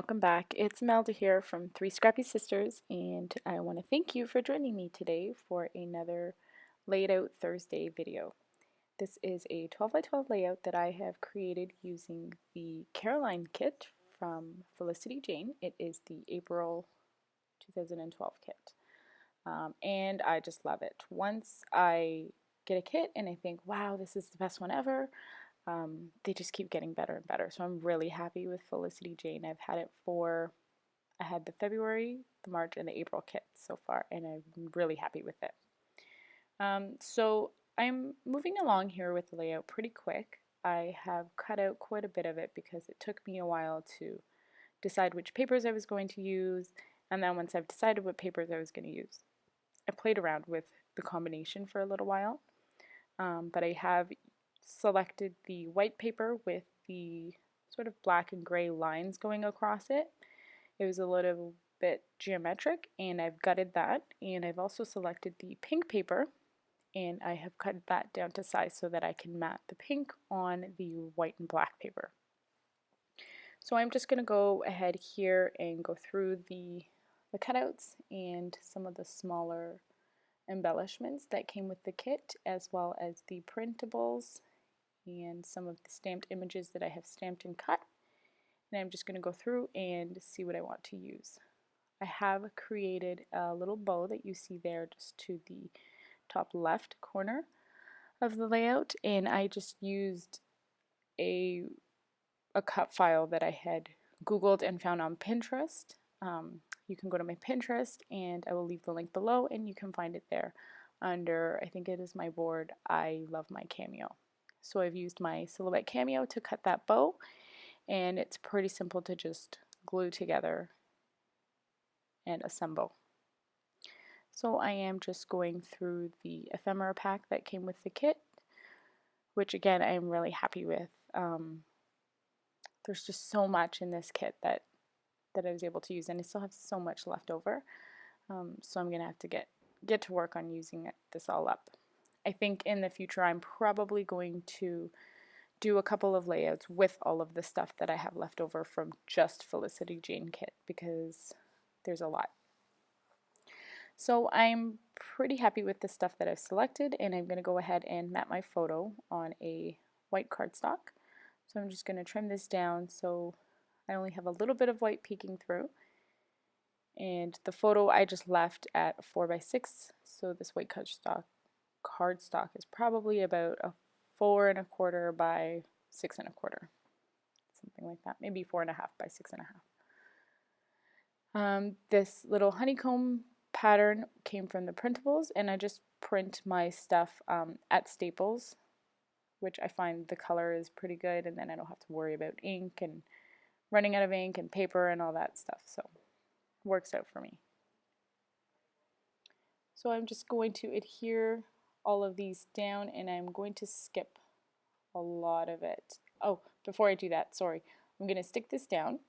welcome back. It's Melda here from Three Scrappy Sisters, and I want to thank you for joining me today for another Laid Out Thursday video. This is a 12 by 12 layout that I have created using the Caroline kit from Felicity Jane. It is the April 2012 kit, and I just love it. Once I get a kit and I think, wow, this is the best one ever, they just keep getting better and better. So I'm really happy with Felicity Jane. I had the February, the March, and the April kit so far, and I'm really happy with it. So I'm moving along here with the layout pretty quick. I have cut out quite a bit of it because it took me a while to decide which papers I was going to use, and then once I've decided what papers I was going to use, I played around with the combination for a little while. But I have selected the white paper with the sort of black and gray lines going across it. It was a little bit geometric, and I've gutted that, and I've also selected the pink paper, and I have cut that down to size so that I can mat the pink on the white and black paper. So I'm just going to go ahead here and go through the cutouts and some of the smaller embellishments that came with the kit, as well as the printables and some of the stamped images that I have stamped and cut. And I'm just going to go through and see what I want to use. I have created a little bow that you see there just to the top left corner of the layout, and I just used a cut file that I had Googled and found on Pinterest. You can go to my Pinterest, and I will leave the link below, and you can find it there under, I think it is my board, I Love My Cameo. So I've used my Silhouette Cameo to cut that bow, and it's pretty simple to just glue together and assemble. So I am just going through the ephemera pack that came with the kit, which again I am really happy with. There's just so much in this kit that I was able to use, and I still have so much left over. So I'm gonna have to get to work on using this all up. I think in the future I'm probably going to do a couple of layouts with all of the stuff that I have left over from just Felicity Jane kit, because there's a lot. So I'm pretty happy with the stuff that I've selected, and I'm going to go ahead and mat my photo on a white cardstock. So I'm just going to trim this down so I only have a little bit of white peeking through. And the photo I just left at 4 by 6, so this white cardstock is probably about a 4 1/4 by 6 1/4, something like that, maybe 4 1/2 by 6 1/2. This little honeycomb pattern came from the printables, and I just print my stuff at Staples, which I find the color is pretty good, and then I don't have to worry about ink and running out of ink and paper and all that stuff, so it works out for me. So I'm just going to adhere all of these down, and I'm going to skip a lot of it. Oh, before I do that, sorry, I'm going to stick this down.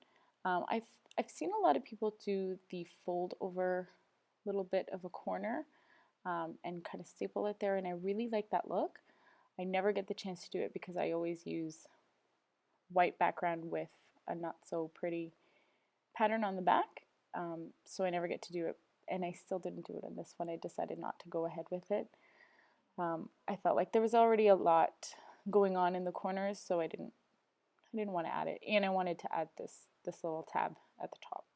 I've seen a lot of people do the fold over little bit of a corner and kind of staple it there, and I really like that look. I never get the chance to do it because I always use white background with a not so pretty pattern on the back, so I never get to do it, and I still didn't do it on this one. I decided not to go ahead with it. I felt like there was already a lot going on in the corners, so I didn't want to add it, and I wanted to add this little tab at the top.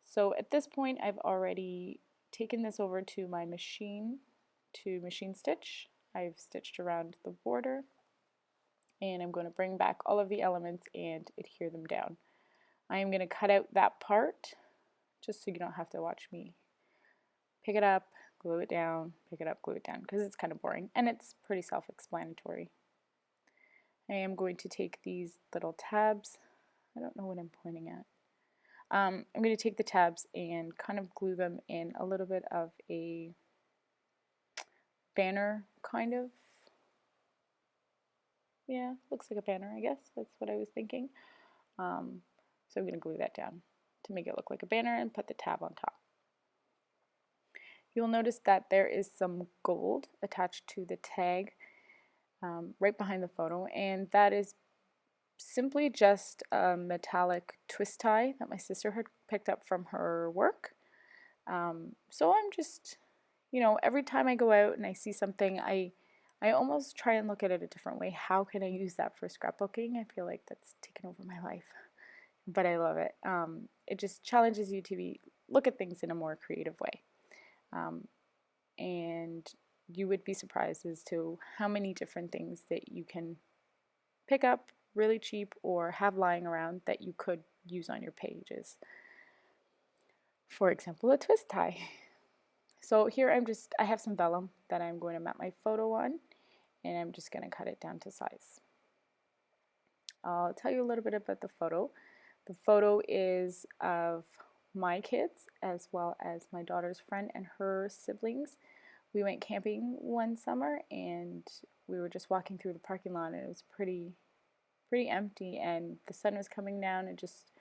So at this point I've already taken this over to my machine to machine stitch. I've stitched around the border, and I'm going to bring back all of the elements and adhere them down. I am going to cut out that part just so you don't have to watch me pick it up, glue it down, pick it up, glue it down, because it's kind of boring and it's pretty self-explanatory. I am going to take these little tabs. I don't know what I'm pointing at. I'm going to take the tabs and kind of glue them in a little bit of a banner, kind of. Yeah, looks like a banner, I guess. That's what I was thinking. So I'm going to glue that down to make it look like a banner and put the tab on top. You'll notice that there is some gold attached to the tag right behind the photo, and that is simply just a metallic twist tie that my sister had picked up from her work. So I'm just, every time I go out and I see something, I almost try and look at it a different way. How can I use that for scrapbooking? I feel like that's taken over my life, but I love it. It just challenges you to look at things in a more creative way. And you would be surprised as to how many different things that you can pick up really cheap or have lying around that you could use on your pages. For example, a twist tie. So here I have some vellum that I'm going to map my photo on, and I'm just going to cut it down to size. I'll tell you a little bit about the photo. The photo is of my kids as well as my daughter's friend and her siblings. We went camping one summer and we were just walking through the parking lot, and it was pretty empty, and the sun was coming down, and just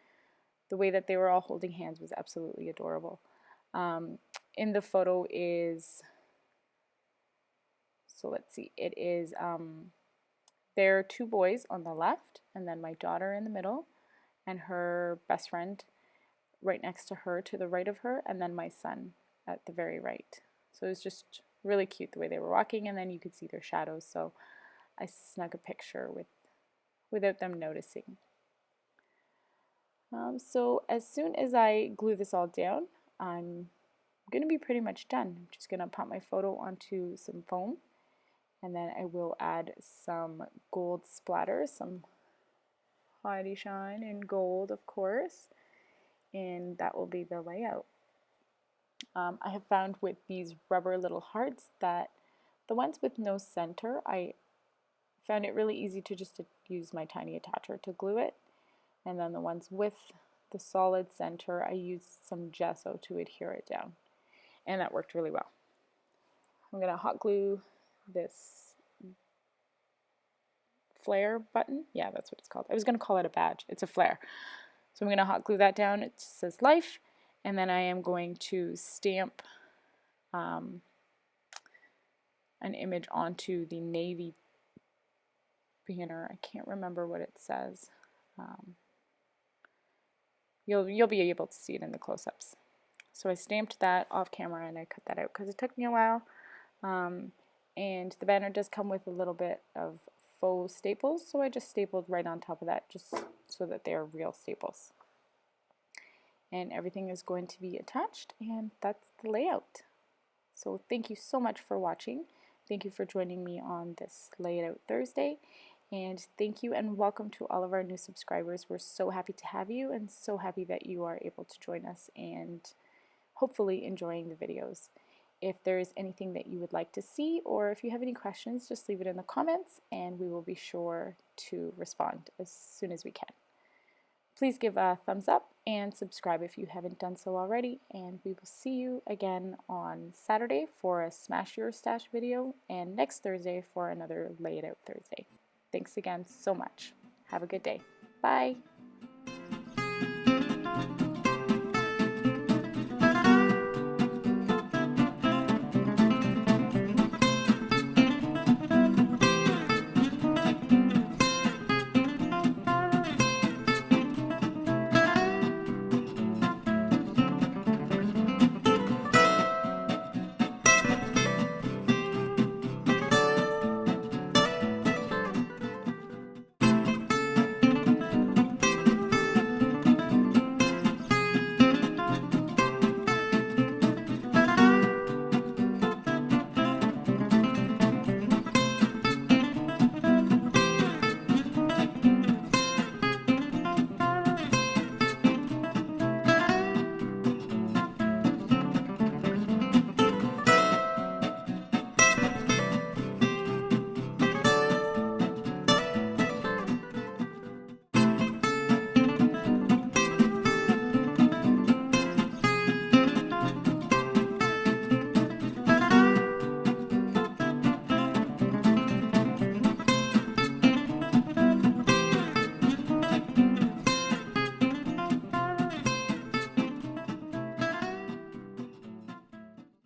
the way that they were all holding hands was absolutely adorable. In the photo is, so let's see, it is, there are two boys on the left, and then my daughter in the middle, and her best friend right next to her to the right of her, and then my son at the very right. So it was just really cute the way they were walking, and then you could see their shadows, so I snug a picture without them noticing. So as soon as I glue this all down, I'm going to be pretty much done. I'm just going to pop my photo onto some foam, and then I will add some gold splatter, some Heidi Shine in gold, of course, and that will be the layout. I have found with these rubber little hearts that the ones with no center, I found it really easy to just use my tiny attacher to glue it, and then the ones with the solid center, I used some gesso to adhere it down, and that worked really well. I'm going to hot glue this flare button. Yeah, that's what it's called. I was going to call it a badge. It's a flare. So I'm going to hot glue that down. It says life, and then I am going to stamp an image onto the navy banner. I can't remember what it says. You'll be able to see it in the close-ups. So I stamped that off camera and I cut that out because it took me a while. And the banner does come with a little bit of faux staples, so I just stapled right on top of that just so that they are real staples. And everything is going to be attached, and that's the layout. So thank you so much for watching. Thank you for joining me on this Layout Thursday. And thank you and welcome to all of our new subscribers. We're so happy to have you and so happy that you are able to join us and hopefully enjoying the videos. If there is anything that you would like to see, or if you have any questions, just leave it in the comments and we will be sure to respond as soon as we can. Please give a thumbs up and subscribe if you haven't done so already, and we will see you again on Saturday for a Smash Your Stash video and next Thursday for another Lay It Out Thursday. Thanks again so much. Have a good day. Bye.